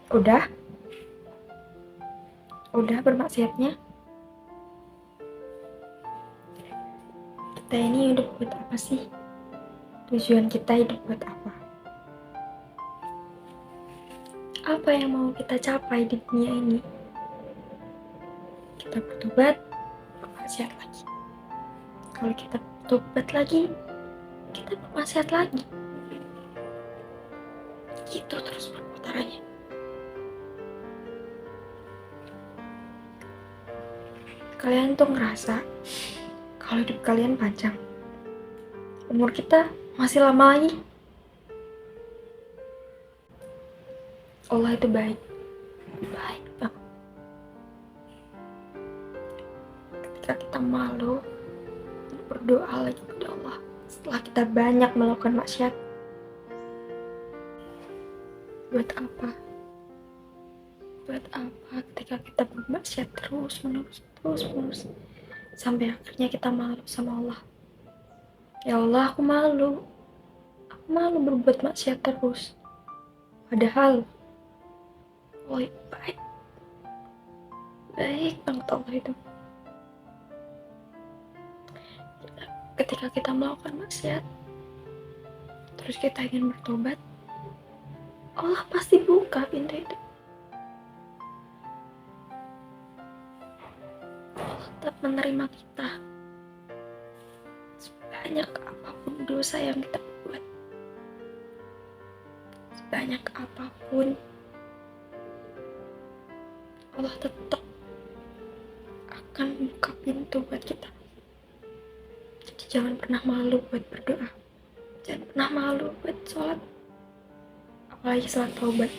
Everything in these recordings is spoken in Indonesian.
Udah bermaksiatnya. Kita ini hidup buat apa sih? Tujuan kita hidup buat apa? Apa yang mau kita capai di dunia ini? Kita bertobat, bermaksiat lagi. Kalau kita bertobat lagi, kita bermaksiat lagi. Gitu terus perputarannya. Kalian tuh ngerasa kalau hidup kalian panjang, umur kita masih lama lagi. Allah itu baik banget. Ketika kita malu berdoa lagi kepada Allah setelah kita banyak melakukan maksiat, buat apa ketika kita bermaksiat terus menerus sampai akhirnya kita malu sama Allah. Ya Allah, aku malu berbuat maksiat terus, padahal Allah baik banget Allah itu. Ketika kita melakukan maksiat terus kita ingin bertobat, Allah pasti buka pintu itu. Allah tetap menerima kita sebanyak apapun dosa yang kita buat, sebanyak apapun Allah tetap akan buka pintu buat kita. Jadi jangan pernah malu buat berdoa, jangan pernah malu buat sholat, apalagi sholat taubat.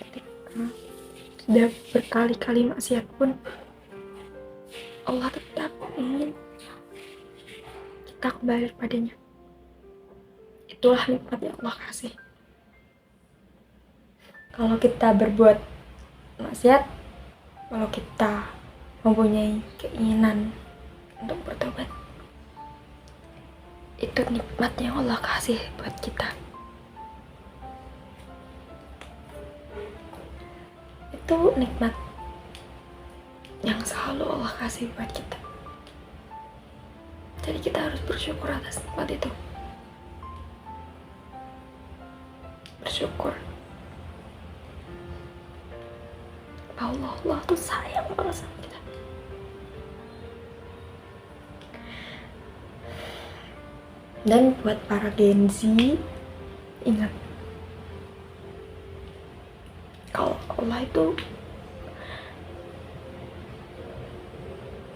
Ketika sudah berkali-kali maksiat pun, Allah tetap ingin kita kembali padanya. Itulah nikmat yang Allah kasih. Kalau kita berbuat maksiat, kalau kita mempunyai keinginan untuk bertobat, itu nikmat yang Allah kasih buat kita. Itu nikmat yang selalu Allah kasih buat kita. Jadi kita harus bersyukur atas nikmat itu. Bersyukur bahwa Allah tuh sayang banget sama kita. Dan buat para Gen Z, ingat, kalau Allah itu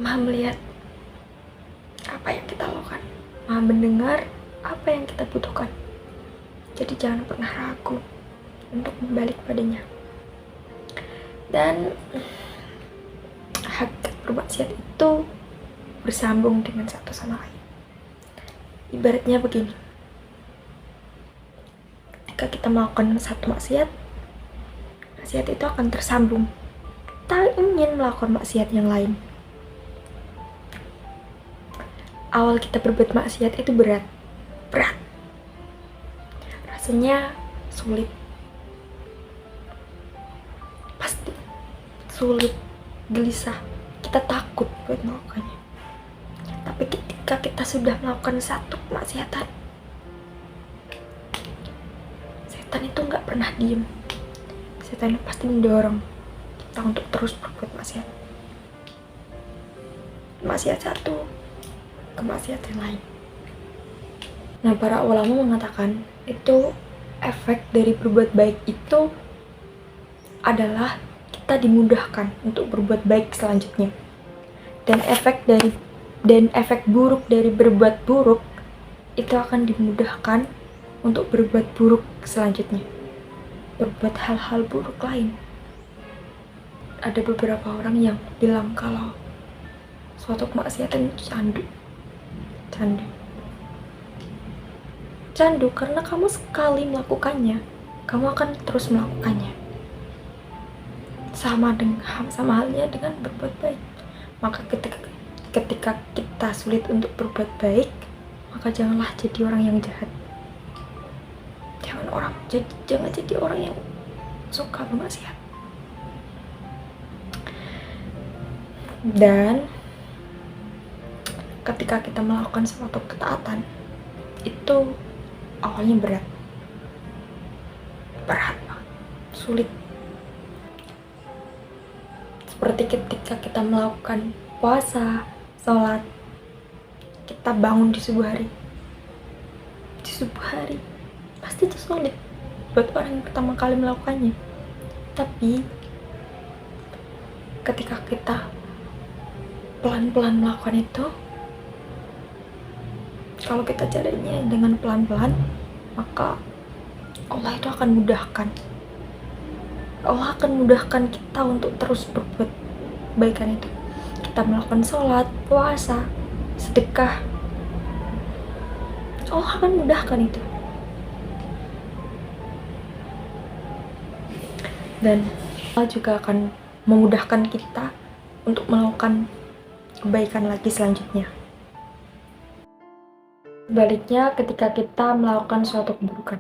Maha melihat apa yang kita lakukan, Maha mendengar apa yang kita butuhkan. Jadi jangan pernah ragu untuk kembali kepadanya. Dan hakikat bermaksiat itu bersambung dengan satu sama lain. Ibaratnya begini, ketika kita melakukan satu maksiat itu akan tersambung. Kita ingin melakukan maksiat yang lain. Awal kita berbuat maksiat itu berat, rasanya sulit, pasti sulit, gelisah, kita takut buat melakukannya. Tapi ketika kita sudah melakukan satu kemaksiatan, setan itu nggak pernah diem. Setan pasti mendorong kita untuk terus berbuat maksiat. Maksiat satu ke maksiat yang lain. Nah, para ulama mengatakan itu efek dari berbuat baik itu adalah kita dimudahkan untuk berbuat baik selanjutnya. Dan efek buruk dari berbuat buruk itu akan dimudahkan untuk berbuat buruk selanjutnya, berbuat hal-hal buruk lain. Ada beberapa orang yang bilang kalau suatu kemaksiatan itu candu karena kamu sekali melakukannya, kamu akan terus melakukannya. Sama halnya dengan berbuat baik. Maka ketika kita sulit untuk berbuat baik, maka janganlah jadi orang yang jahat. Jangan jadi orang yang suka bermaksiat. Dan ketika kita melakukan suatu ketaatan, itu awalnya berat banget, sulit. Seperti ketika kita melakukan puasa, sholat, kita bangun di subuh hari, pasti itu sulit buat orang yang pertama kali melakukannya. Tapi ketika kita pelan-pelan melakukan itu, kalau kita jalannya dengan pelan-pelan, maka Allah itu akan mudahkan. Allah akan mudahkan kita untuk terus berbuat kebaikan itu. Kita melakukan sholat, puasa, sedekah, Allah akan mudahkan itu. Dan Allah juga akan memudahkan kita untuk melakukan kebaikan lagi selanjutnya. Sebaliknya, ketika kita melakukan suatu keburukan,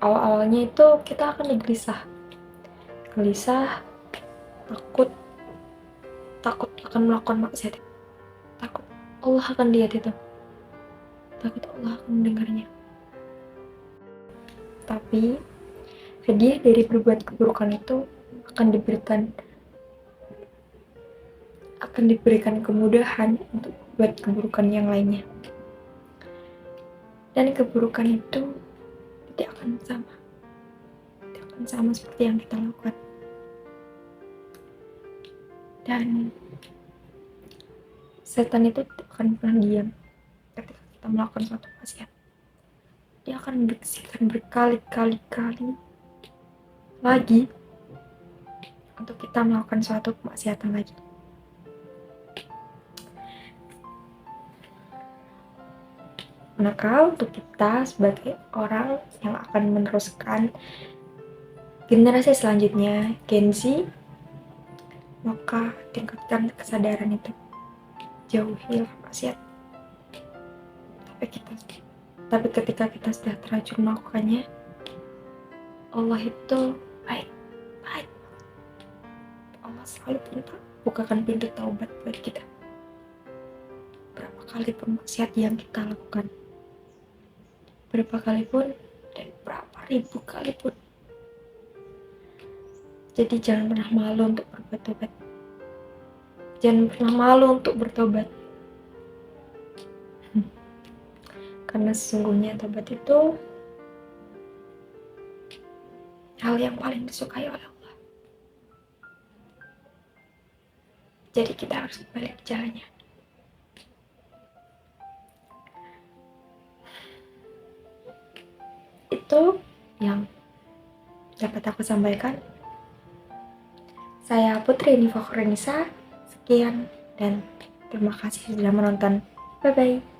awal-awalnya itu kita akan gelisah, takut akan melakukan maksiat, takut Allah akan lihat itu, takut Allah akan mendengarnya. Tapi hadiah dari berbuat keburukan itu akan diberikan kemudahan untuk buat keburukan yang lainnya. Dan keburukan itu tidak akan sama seperti yang kita lakukan. Dan setan itu tidak akan pernah diam ketika kita melakukan suatu maksiat. Dia akan berkesikan berkali-kali lagi untuk kita melakukan suatu kemaksiatan lagi. Maka untuk kita sebagai orang yang akan meneruskan generasi selanjutnya, Gen Z, maka tingkatkan kesadaran itu, jauhilah maksiat. Tapi ketika kita sudah terlanjur melakukannya, Allah itu baik. Allah selalu bukakan pintu taubat buat kita. Berapa kali pun maksiat yang kita lakukan, berapa kali pun dan berapa ribu kali pun. Jadi jangan pernah malu untuk berbuat tobat. Jangan pernah malu untuk bertobat. Karena sesungguhnya tobat itu hal yang paling disukai oleh Allah. Jadi kita harus balik jalannya. Itu yang dapat aku sampaikan. Saya Putri Nifa Khorenisa. Sekian dan terima kasih sudah menonton. Bye bye.